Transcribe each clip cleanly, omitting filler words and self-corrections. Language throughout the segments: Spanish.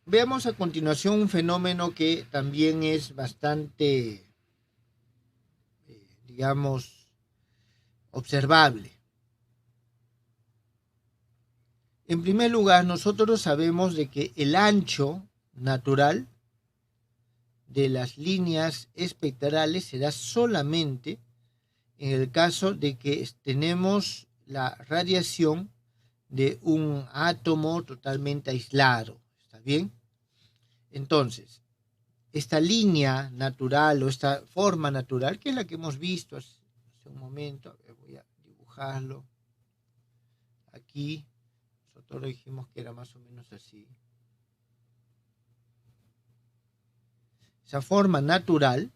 Veamos a continuación un fenómeno que también es bastante, digamos, observable. En primer lugar, nosotros sabemos de que el ancho natural de las líneas espectrales será solamente en el caso de que tenemos la radiación de un átomo totalmente aislado. ¿Está bien? Entonces, esta línea natural o esta forma natural, que es la que hemos visto hace un momento, a ver, voy a dibujarlo aquí. Nosotros dijimos que era más o menos así. Esa forma natural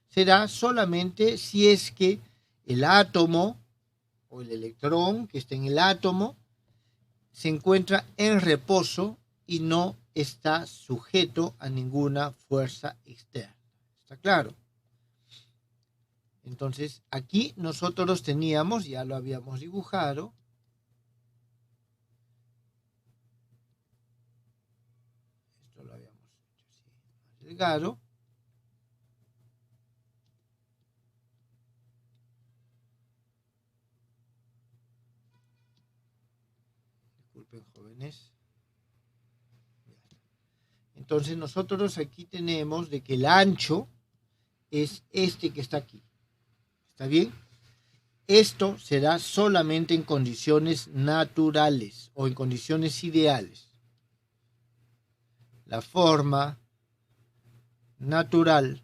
será solamente si es que el átomo o el electrón que está en el átomo se encuentra en reposo y no está sujeto a ninguna fuerza externa. ¿Está claro? Entonces, aquí nosotros teníamos, ya lo habíamos dibujado, esto lo habíamos hecho así, más delgado. Disculpen, jóvenes. Entonces, nosotros aquí tenemos de que el ancho es este que está aquí. ¿Está bien? Esto será solamente en condiciones naturales o en condiciones ideales. La forma natural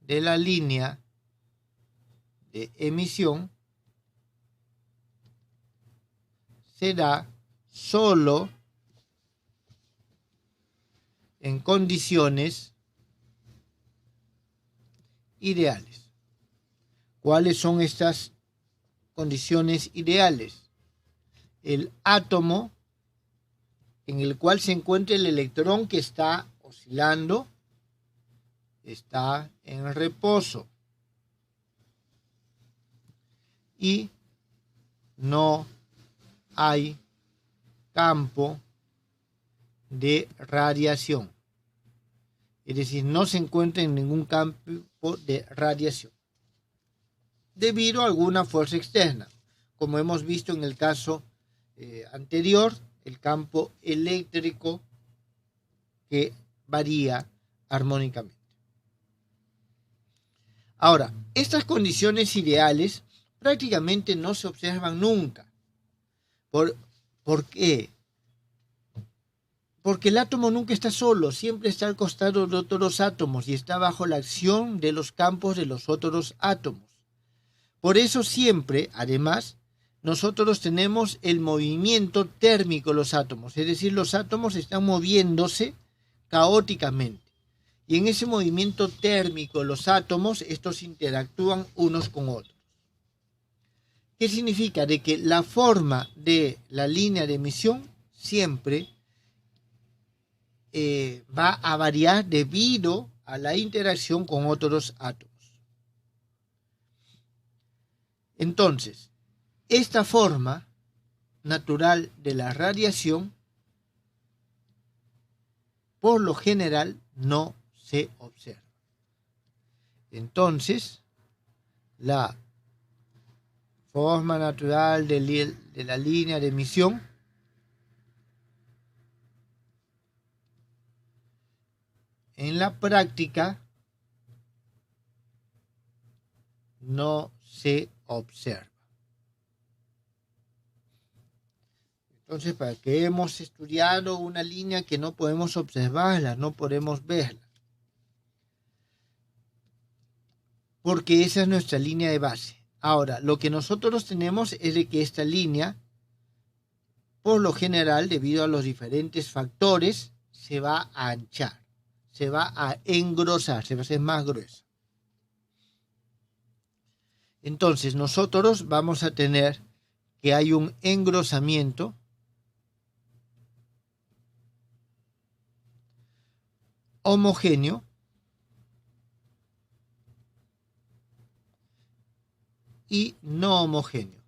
de la línea de emisión será solo en condiciones ideales. ¿Cuáles son estas condiciones ideales? El átomo en el cual se encuentra el electrón que está oscilando está en reposo y no hay campo de radiación. Es decir, no se encuentra en ningún campo de radiación debido a alguna fuerza externa, como hemos visto en el caso anterior, el campo eléctrico que varía armónicamente. Ahora, estas condiciones ideales prácticamente no se observan nunca. ¿Por qué? Porque el átomo nunca está solo, siempre está al costado de otros átomos y está bajo la acción de los campos de los otros átomos. Por eso siempre, además, nosotros tenemos el movimiento térmico de los átomos, es decir, los átomos están moviéndose caóticamente. Y en ese movimiento térmico, los átomos, estos interactúan unos con otros. ¿Qué significa? De que la forma de la línea de emisión siempre va a variar debido a la interacción con otros átomos. Entonces, esta forma natural de la radiación, por lo general, no se observa. Entonces, la forma natural de la línea de emisión en la práctica no se observa. Entonces, ¿para qué hemos estudiado una línea que no podemos observarla, no podemos verla? Porque esa es nuestra línea de base. Ahora, lo que nosotros tenemos es de que esta línea, por lo general, debido a los diferentes factores, se va a anchar, se va a engrosar, se va a hacer más gruesa. Entonces, nosotros vamos a tener que hay un engrosamiento homogéneo y no homogéneo.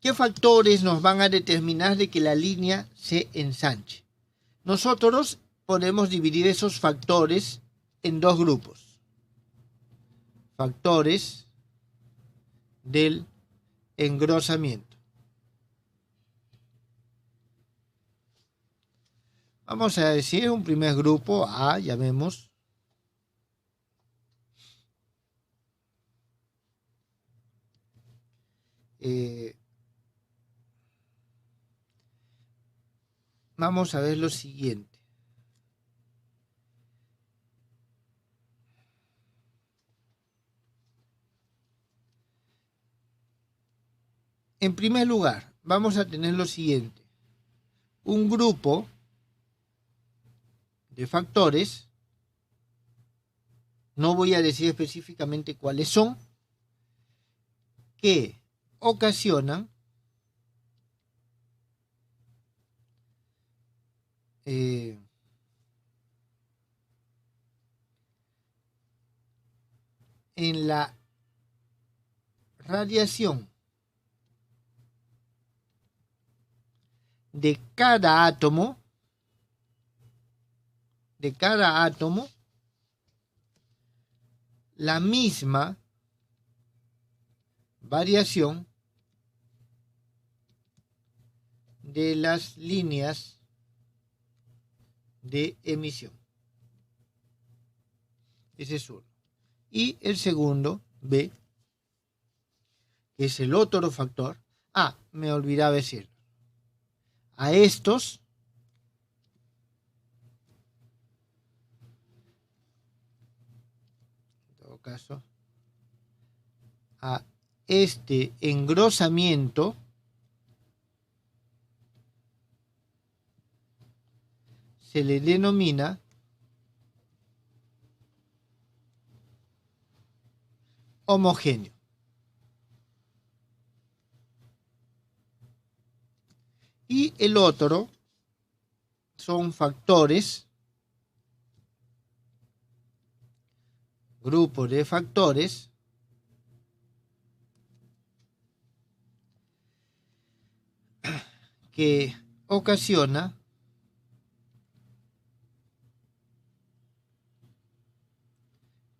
¿Qué factores nos van a determinar de que la línea se ensanche? Nosotros podemos dividir esos factores en dos grupos. Factores del engrosamiento. Vamos a decir un primer grupo A, llamemos. Vamos a ver lo siguiente. En primer lugar, vamos a tener lo siguiente. Un grupo de factores, no voy a decir específicamente cuáles son, que ocasionan en la radiación de cada átomo, la misma variación de las líneas de emisión. Ese es uno. Y el segundo, B, que es el otro factor. Me olvidaba decir. A estos en todo caso, a este engrosamiento se le denomina homogéneo. Y el otro son factores, grupo de factores que ocasiona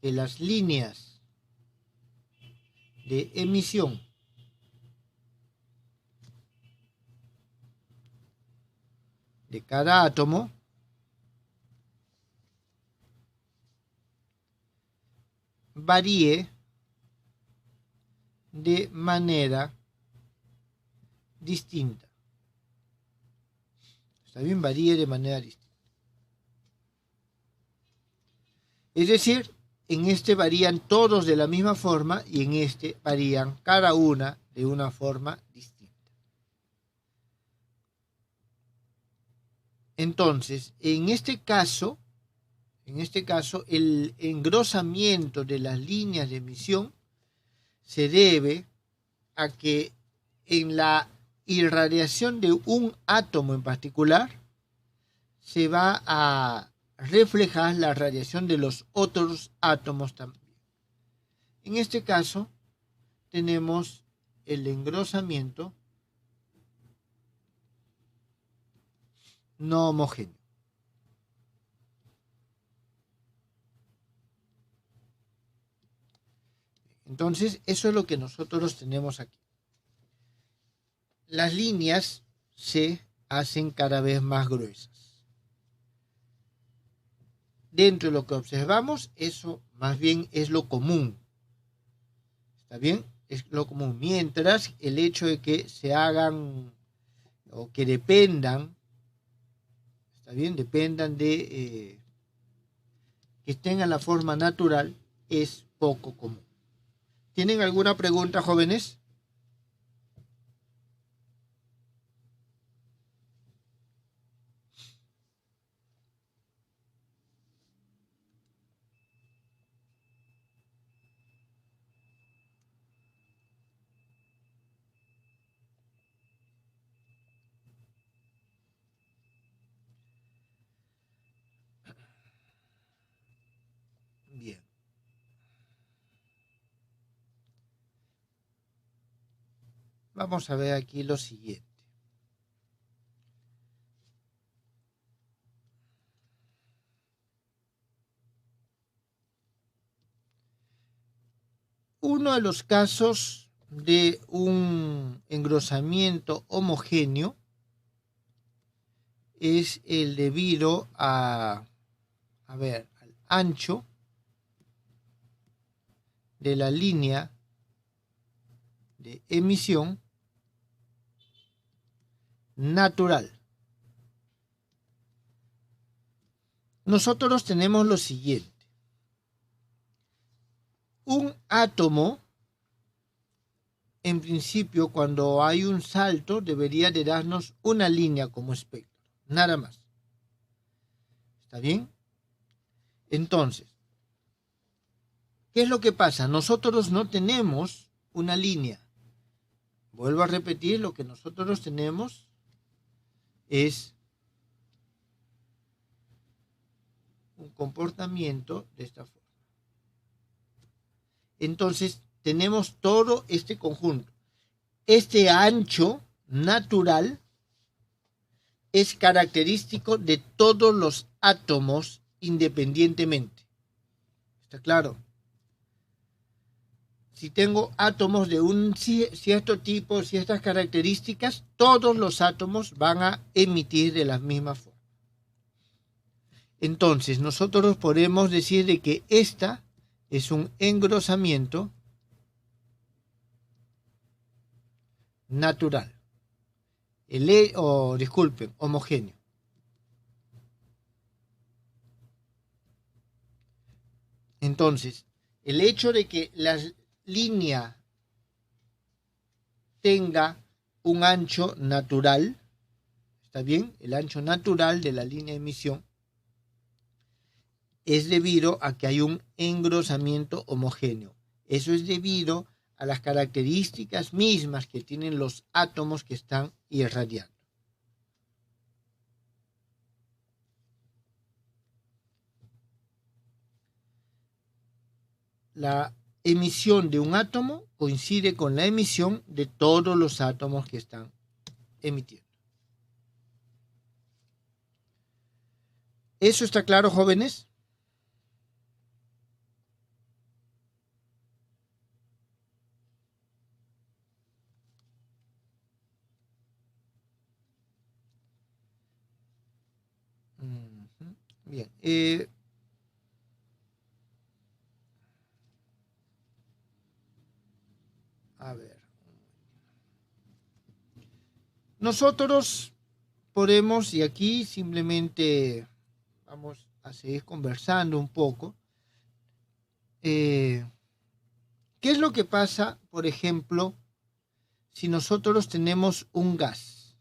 que las líneas de emisión de cada átomo varíe de manera distinta. ¿Está bien? Varíe de manera distinta. Es decir, en este varían todos de la misma forma y en este varían cada una de una forma distinta. Entonces, en este caso, el engrosamiento de las líneas de emisión se debe a que en la irradiación de un átomo en particular se va a reflejar la radiación de los otros átomos también. En este caso, tenemos el engrosamiento no homogéneo. Entonces, eso es lo que nosotros tenemos aquí. Las líneas se hacen cada vez más gruesas. Dentro de lo que observamos, eso más bien es lo común. ¿Está bien? Es lo común. Mientras el hecho de que se hagan o que dependan, ¿está bien? Dependan de que tengan la forma natural, es poco común. ¿Tienen alguna pregunta, jóvenes? Bien. Vamos a ver aquí lo siguiente. Uno de los casos de un engrosamiento homogéneo es el debido al ancho de la línea de emisión natural. Nosotros tenemos lo siguiente. Un átomo, en principio, cuando hay un salto, debería de darnos una línea como espectro, nada más. ¿Está bien? Entonces, ¿qué es lo que pasa? Nosotros no tenemos una línea. Vuelvo a repetir, lo que nosotros tenemos es un comportamiento de esta forma. Entonces, tenemos todo este conjunto. Este ancho natural es característico de todos los átomos independientemente. ¿Está claro? Si tengo átomos de un cierto tipo, ciertas características, todos los átomos van a emitir de la misma forma. Entonces, nosotros podemos decir de que esta es un engrosamiento natural. Homogéneo. Entonces, el hecho de que la línea tenga un ancho natural, ¿está bien? El ancho natural de la línea de emisión es debido a que hay un engrosamiento homogéneo. Eso es debido a las características mismas que tienen los átomos que están irradiando. La emisión de un átomo coincide con la emisión de todos los átomos que están emitiendo. ¿Eso está claro, jóvenes? Bien. A ver. Nosotros podemos, y aquí simplemente vamos a seguir conversando un poco. ¿Qué es lo que pasa, por ejemplo, si nosotros tenemos un gas?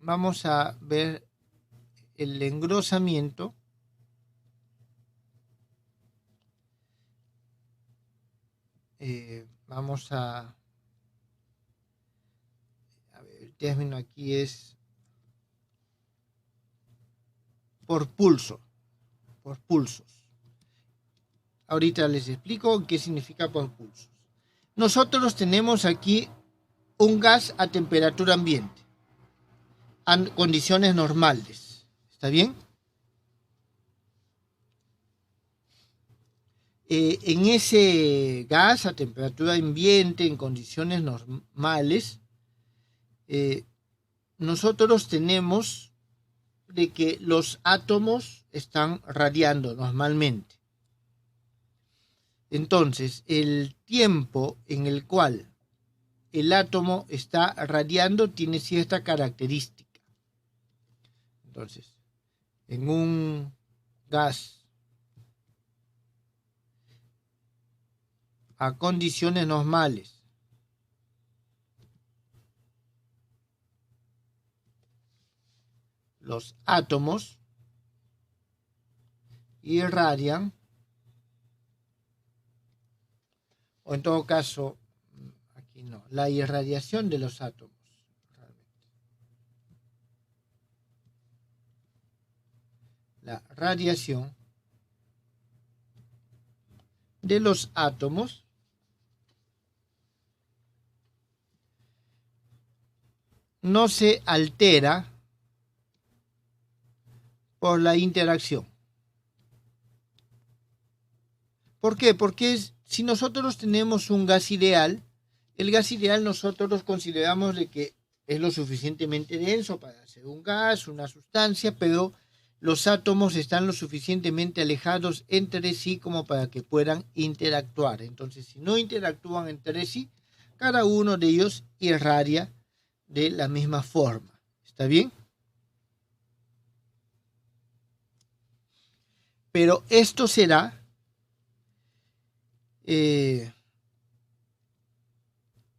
Vamos a ver el engrosamiento vamos a ver, el término aquí es por pulsos. Ahorita les explico qué significa por pulsos. Nosotros tenemos aquí un gas a temperatura ambiente, a condiciones normales. ¿Está bien? En ese gas a temperatura ambiente, en condiciones normales, nosotros tenemos de que los átomos están radiando normalmente. Entonces, el tiempo en el cual el átomo está radiando tiene cierta característica. Entonces, en un gas a condiciones normales, los átomos irradian, o en todo caso, aquí no, la irradiación de los átomos. La radiación de los átomos no se altera por la interacción. ¿Por qué? Porque si nosotros tenemos un gas ideal, el gas ideal nosotros consideramos de que es lo suficientemente denso para ser un gas, una sustancia, pero los átomos están lo suficientemente alejados entre sí como para que puedan interactuar. Entonces, si no interactúan entre sí, cada uno de ellos irradia de la misma forma. ¿Está bien? Pero esto será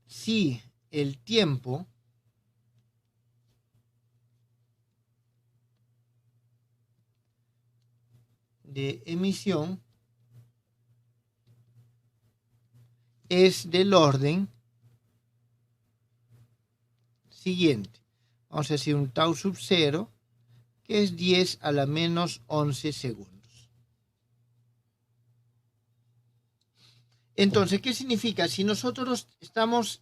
si el tiempo de emisión es del orden siguiente. Vamos a decir un tau sub 0, que es 10 a la menos 11 segundos. Entonces, ¿qué significa? Si nosotros estamos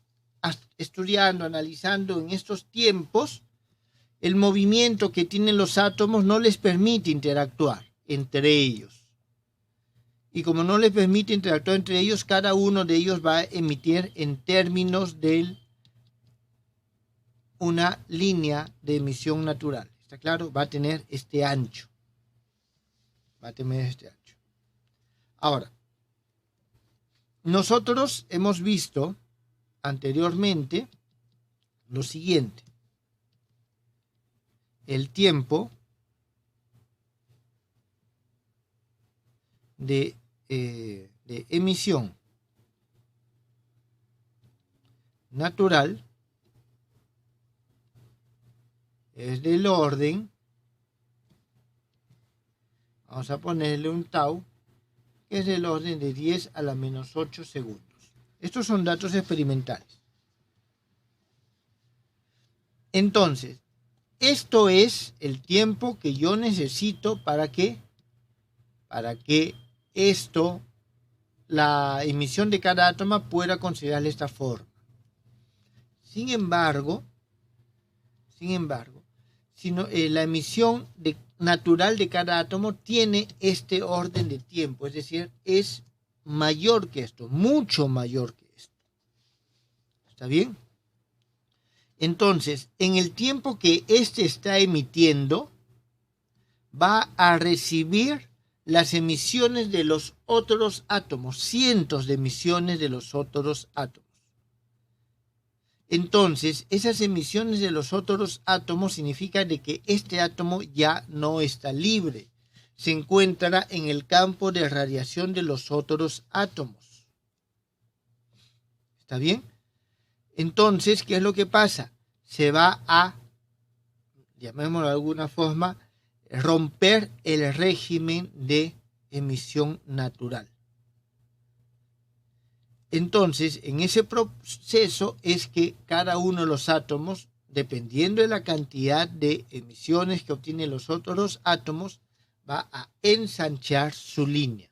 estudiando, analizando en estos tiempos, el movimiento que tienen los átomos no les permite interactuar entre ellos. Y como no les permite interactuar entre ellos, cada uno de ellos va a emitir en términos de una línea de emisión natural. ¿Está claro? Va a tener este ancho. Va a tener este ancho. Ahora, nosotros hemos visto anteriormente lo siguiente. El tiempo de emisión natural es del orden, vamos a ponerle un tau, que es del orden de 10 a la menos 8 segundos. Estos son datos experimentales. Entonces, esto es el tiempo que yo necesito para que esto, la emisión de cada átomo, pueda considerar esta forma. Sin embargo, la emisión natural de cada átomo tiene este orden de tiempo, es decir, es mayor que esto, mucho mayor que esto. ¿Está bien? Entonces, en el tiempo que éste está emitiendo, va a recibir las emisiones de los otros átomos, cientos de emisiones de los otros átomos. Entonces, esas emisiones de los otros átomos significan de que este átomo ya no está libre. Se encuentra en el campo de radiación de los otros átomos. ¿Está bien? Entonces, ¿qué es lo que pasa? Se va a, llamémoslo de alguna forma, romper el régimen de emisión natural. Entonces, en ese proceso es que cada uno de los átomos, dependiendo de la cantidad de emisiones que obtienen los otros átomos, va a ensanchar su línea.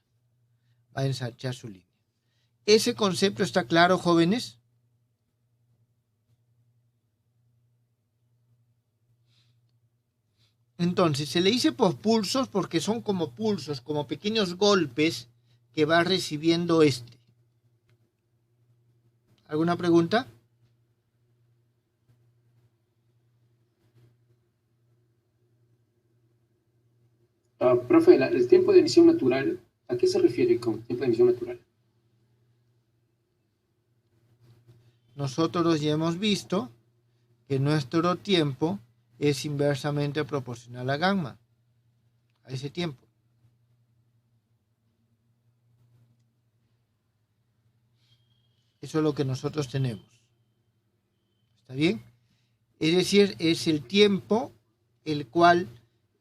Va a ensanchar su línea. ¿Ese concepto está claro, jóvenes? Entonces, se le dice por pulsos porque son como pulsos, como pequeños golpes que va recibiendo este. ¿Alguna pregunta? Profe, el tiempo de emisión natural, ¿a qué se refiere con tiempo de emisión natural? Nosotros ya hemos visto que nuestro tiempo es inversamente proporcional a gamma, a ese tiempo. Eso es lo que nosotros tenemos. ¿Está bien? Es decir, es el tiempo el cual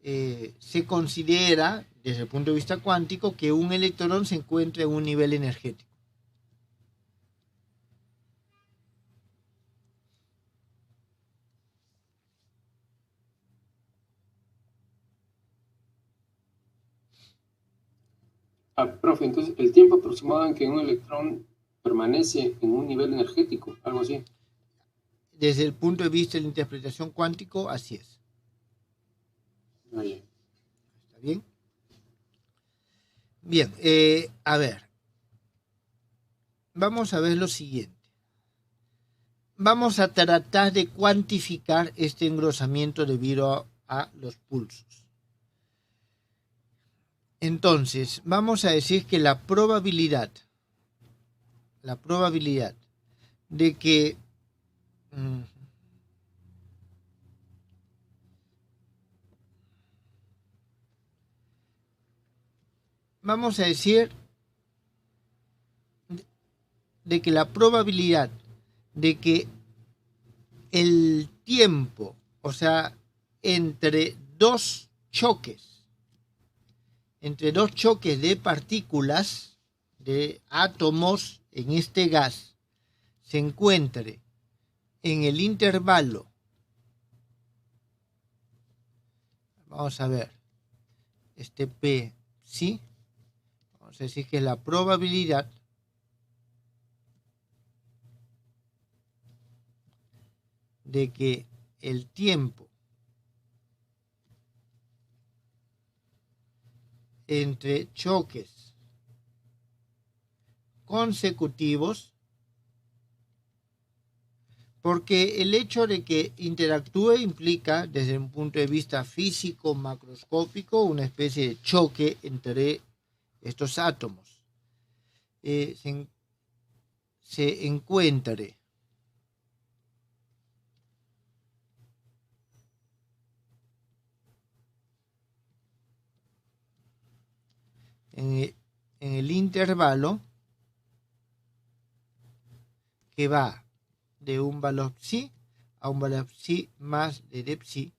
se considera, desde el punto de vista cuántico, que un electrón se encuentra en un nivel energético. Profe, entonces el tiempo aproximado en que un electrón permanece en un nivel energético, algo así. desde el punto de vista de la interpretación cuántico, así es. Bien. ¿Está bien? Bien, a ver. Vamos a ver lo siguiente. Vamos a tratar de cuantificar este engrosamiento debido a los pulsos. Entonces, vamos a decir que la probabilidad de que vamos a decir de que la probabilidad de que el tiempo, o sea, entre dos choques de partículas, de átomos en este gas, se encuentre en el intervalo, vamos a ver, este P, ¿sí? Vamos a decir que la probabilidad de que el tiempo entre choques consecutivos, porque el hecho de que interactúe implica, desde un punto de vista físico macroscópico, una especie de choque entre estos átomos. Se encuentre en el intervalo que va de un valor psi a un valor psi más de psi,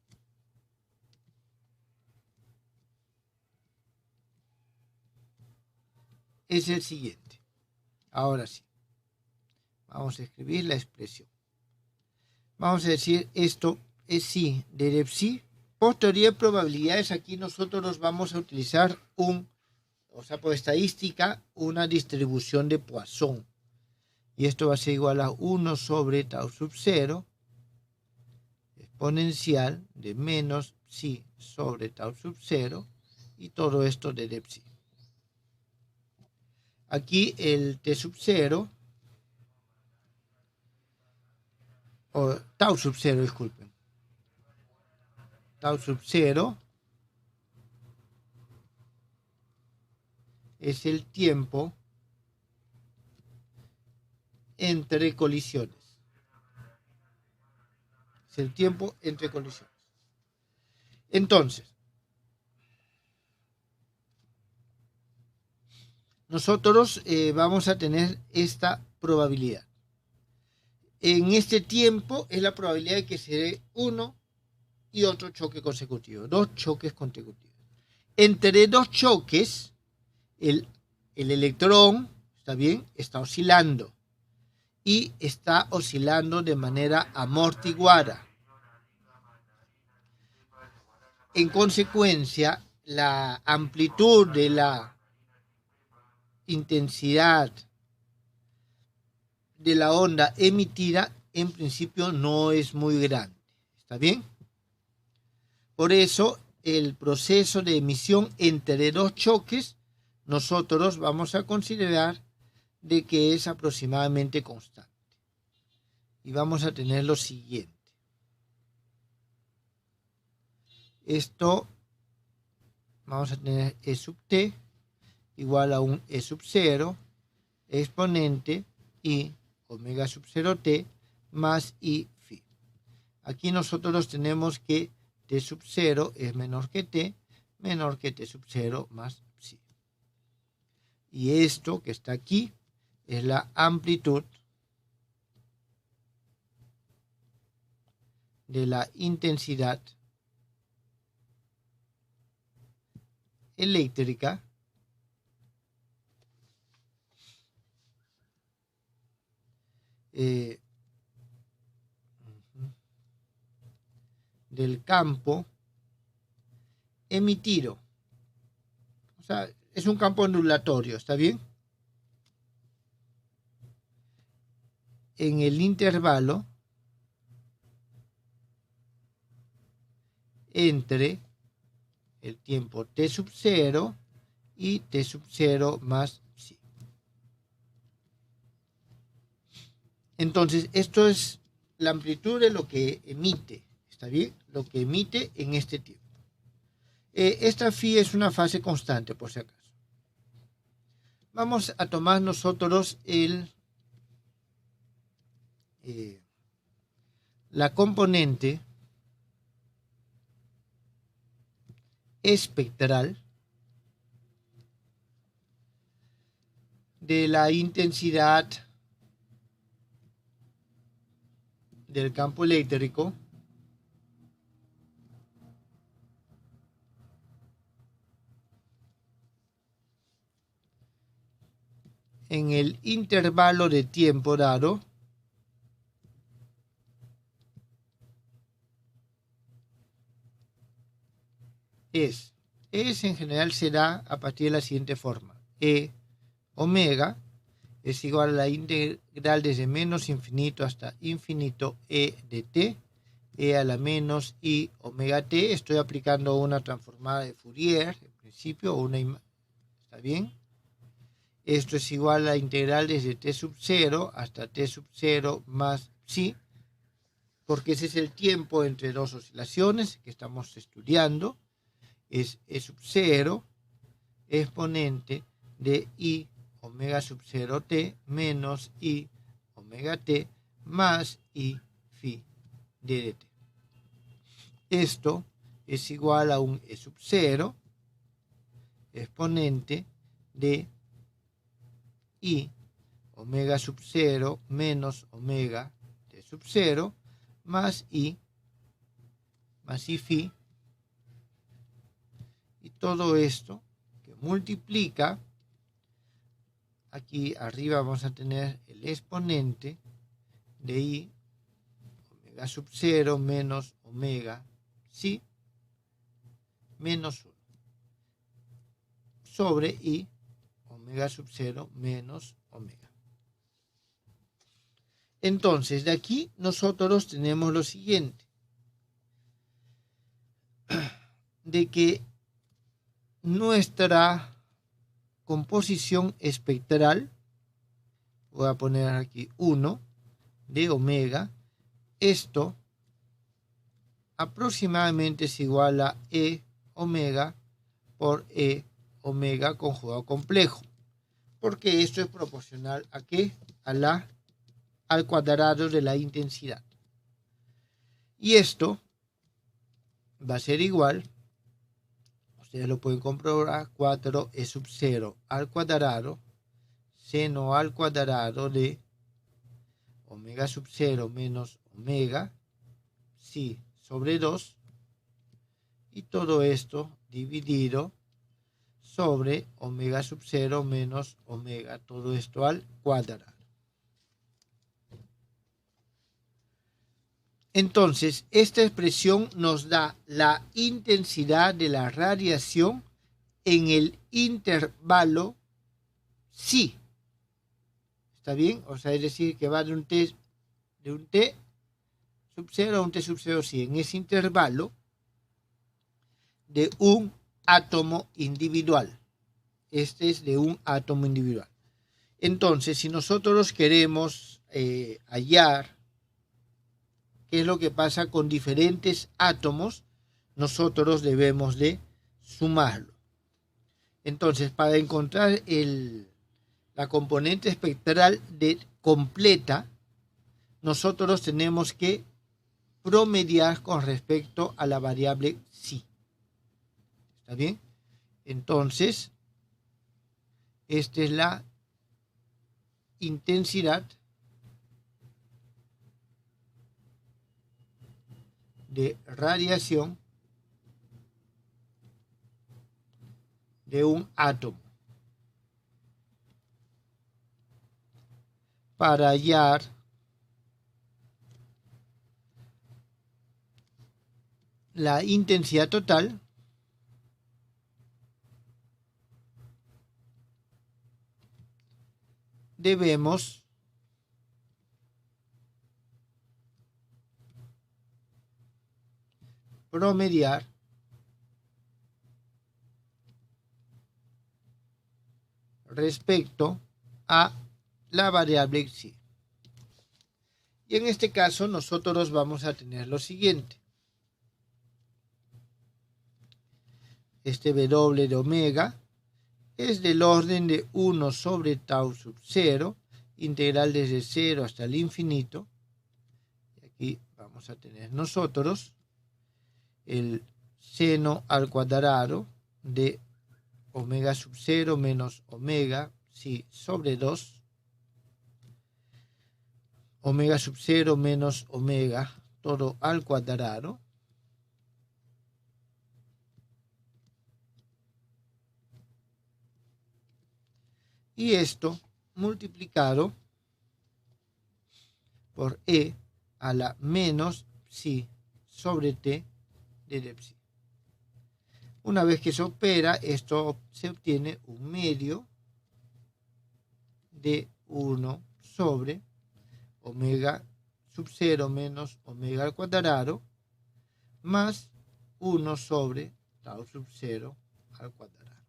es el siguiente. Ahora sí, vamos a escribir la expresión. Vamos a decir esto es psi de psi. Por teoría de probabilidades, aquí nosotros nos vamos a utilizar por estadística, una distribución de Poisson. Y esto va a ser igual a 1 sobre tau sub 0 exponencial de menos psi sobre tau sub 0 y todo esto de psi. Aquí el t sub 0, o tau sub 0, disculpen. Tau sub 0 es el tiempo entre colisiones. Es el tiempo entre colisiones. Entonces, nosotros vamos a tener esta probabilidad. En este tiempo es la probabilidad de que se dé uno y otro choque consecutivo, dos choques consecutivos. Entre dos choques, el electrón, ¿está bien?, está oscilando y está oscilando de manera amortiguada. En consecuencia, la amplitud de la intensidad de la onda emitida en principio no es muy grande. ¿Está bien? Por eso el proceso de emisión entre dos choques nosotros vamos a considerar de que es aproximadamente constante. Y vamos a tener lo siguiente. Esto vamos a tener E sub t igual a un E sub 0 exponente I omega sub 0t más I phi. Aquí nosotros tenemos que t sub 0 es menor que t sub 0 más psi. Y esto que está aquí es la amplitud de la intensidad eléctrica del campo emitido. O sea, es un campo ondulatorio, ¿está bien? En el intervalo entre el tiempo t sub 0 y t sub 0 más psi. Entonces, esto es la amplitud de lo que emite, ¿está bien? Lo que emite en este tiempo. Esta phi es una fase constante, por si acaso. Vamos a tomar nosotros la componente espectral de la intensidad del campo eléctrico en el intervalo de tiempo dado es en general se da a partir de la siguiente forma: E omega es igual a la integral desde menos infinito hasta infinito E de t, E a la menos I omega t. Estoy aplicando una transformada de Fourier, en principio, ¿está bien? Esto es igual a la integral desde t sub 0 hasta t sub 0 más psi, porque ese es el tiempo entre dos oscilaciones que estamos estudiando. Es E sub 0 exponente de I omega sub 0 t menos I omega t más I phi de dt. Esto es igual a un E sub 0 exponente de I omega sub 0 menos omega t sub 0 más I phi, y todo esto que multiplica, aquí arriba vamos a tener el exponente de I omega sub 0 menos omega psi menos 1 sobre I omega sub 0 menos omega. Entonces, de aquí nosotros tenemos lo siguiente, de que nuestra composición espectral, voy a poner aquí 1 de omega, esto aproximadamente es igual a E omega por E omega conjugado complejo, porque esto es proporcional ¿a qué? Al cuadrado de la intensidad. Y esto va a ser igual, ustedes lo pueden comprobar, 4e sub 0 al cuadrado seno al cuadrado de omega sub 0 menos omega psi sobre 2, y todo esto dividido sobre omega sub 0 menos omega, todo esto al cuadrado. Entonces, esta expresión nos da la intensidad de la radiación en el intervalo psi. ¿Está bien? O sea, es decir, que va de un t sub 0 a un t sub 0 psi, en ese intervalo de un átomo individual. Este es de un átomo individual. Entonces, si nosotros queremos hallar qué es lo que pasa con diferentes átomos, nosotros debemos de sumarlo. Entonces, para encontrar la componente espectral completa, nosotros tenemos que promediar con respecto a la variable psi. ¿Está bien? Entonces, esta es la intensidad de radiación de un átomo. Para hallar la intensidad total, debemos promediar respecto a la variable Xi. Y en este caso nosotros vamos a tener lo siguiente. Este W de omega es del orden de 1 sobre tau sub 0, integral desde 0 hasta el infinito. Y aquí vamos a tener nosotros el seno al cuadrado de omega sub 0 menos omega psi sobre 2, omega sub 0 menos omega todo al cuadrado, y esto multiplicado por e a la menos psi sobre t de psi. Una vez que se opera, esto se obtiene un medio de 1 sobre omega sub 0 menos omega al cuadrado más 1 sobre tau sub 0 al cuadrado.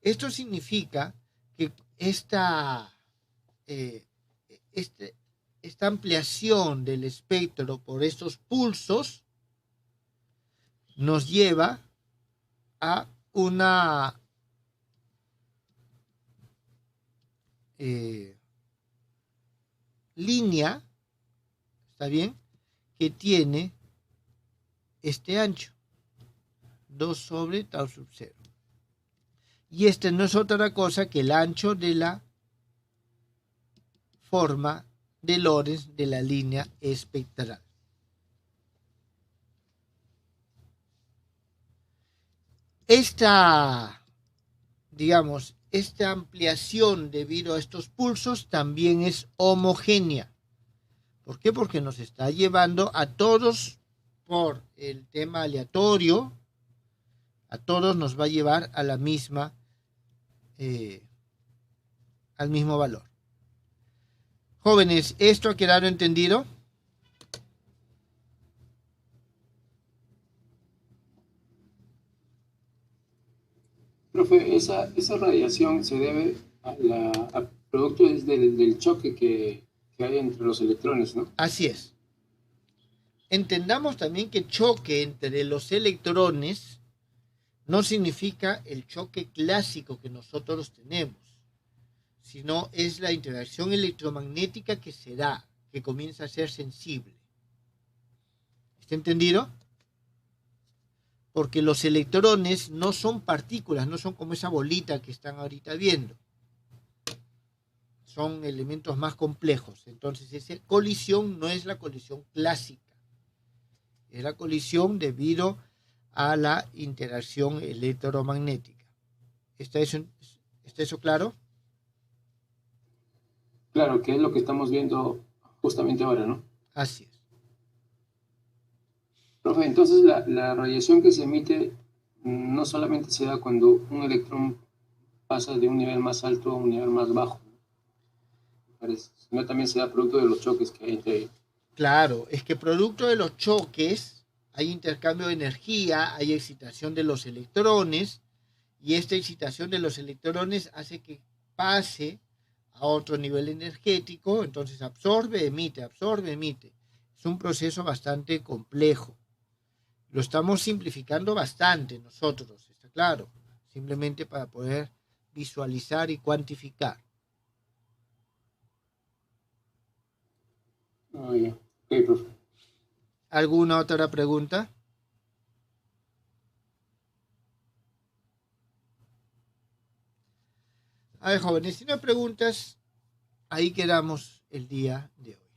Esto significa que esta ampliación del espectro por estos pulsos nos lleva a una línea, ¿está bien?, que tiene este ancho, 2 sobre tau sub 0. Y este no es otra cosa que el ancho de la forma de Lorentz de la línea espectral. Esta ampliación debido a estos pulsos también es homogénea. ¿Por qué? Porque nos está llevando a todos, por el tema aleatorio, a todos nos va a llevar a la misma, al mismo valor. Jóvenes, ¿esto ha quedado entendido? Profe, esa radiación se debe al producto del choque que hay entre los electrones, ¿no? Así es. Entendamos también que choque entre los electrones no significa el choque clásico que nosotros tenemos, sino es la interacción electromagnética que se da, que comienza a ser sensible. ¿Está entendido? Porque los electrones no son partículas, no son como esa bolita que están ahorita viendo. Son elementos más complejos. Entonces, esa colisión no es la colisión clásica. Es la colisión debido a la interacción electromagnética. ¿Está eso claro? Claro, que es lo que estamos viendo justamente ahora, ¿no? Así es. Profe, entonces la radiación que se emite no solamente se da cuando un electrón pasa de un nivel más alto a un nivel más bajo, sino también se da producto de los choques que hay entre ellos. Claro, es que producto de los choques hay intercambio de energía, hay excitación de los electrones, y esta excitación de los electrones hace que pase a otro nivel energético, entonces absorbe, emite. Es un proceso bastante complejo. Lo estamos simplificando bastante nosotros, está claro, simplemente para poder visualizar y cuantificar. Ya. Ok, profe. ¿Alguna otra pregunta? A ver, jóvenes, si no hay preguntas, ahí quedamos el día de hoy.